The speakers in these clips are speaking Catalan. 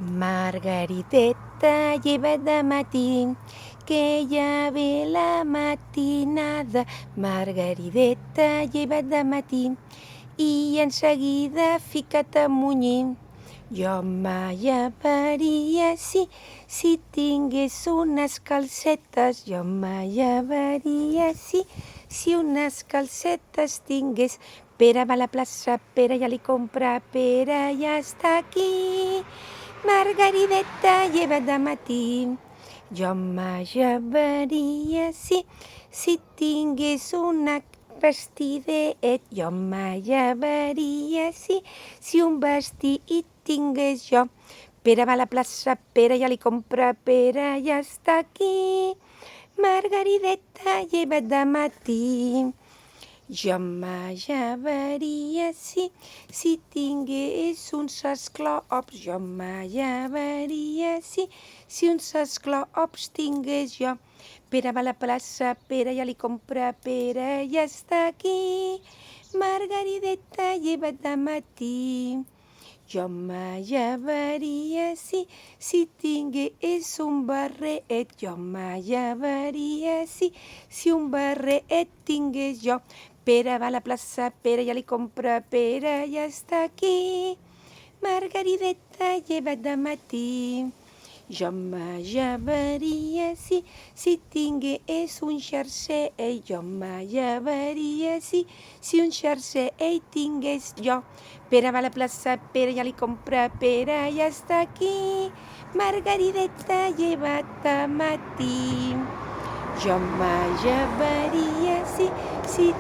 Margariteta, lleva de matí, que ja ve la matinada. Margariteta, lleva de matí, i en seguida fica't a munyir. Jo me llevaria, si tingués unes calcetes. Jo me llevaria, si unes calcetes tingués. Pere va a la plaça, Pere ja li compra, Pere ja està aquí. Margariteta, lleva de matí. Jo me llevaria, si tingués una vestidet. Jo me llevaria, si un vestit tingués jo. Pere va a la plaça, Pere ja li compra, Pere ja està aquí. Margariteta, lleva de matí. Jo me llevaria, si tingués uns esclops. Jo me llevaria, si uns esclops tingués jo. Pere va a la plaça, Pere ja li compra, Pere ja està aquí. Margariteta, lleva de matí. Jo me llevaria, si tingués un barret. Jo me llevaria, si un barret tingués jo. Pere va a la plaça, Pere ja li compra, Pere ja està aquí. Margariteta, lleva de matí. Jo me llevaria, si tingués un jersei. Jo me llevaria, si un jersei tingués jo. Pere va a la plaça, Pere ja li compra, Pere ja està aquí. Margariteta, lleva de matí. Jo me llevaria, si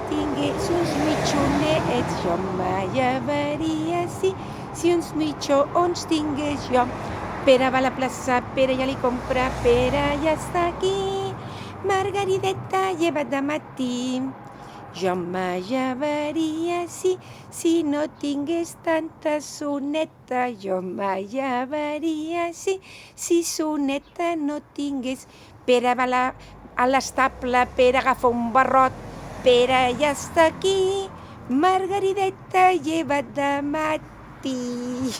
tingués uns mitjonets. Jo me llevaria, si uns mitjons tingués jo. Pere va a la plaça, Pere ja li compra, Pere ja està aquí. Margariteta, lleva de matí. Jo me llevaria, si no tingués tanta soneta. Jo me llevaria, si soneta no tingués. Pere va a l'estable, Pere agafa un barrot, Pere ja està aquí. Margariteta, lleva de matí.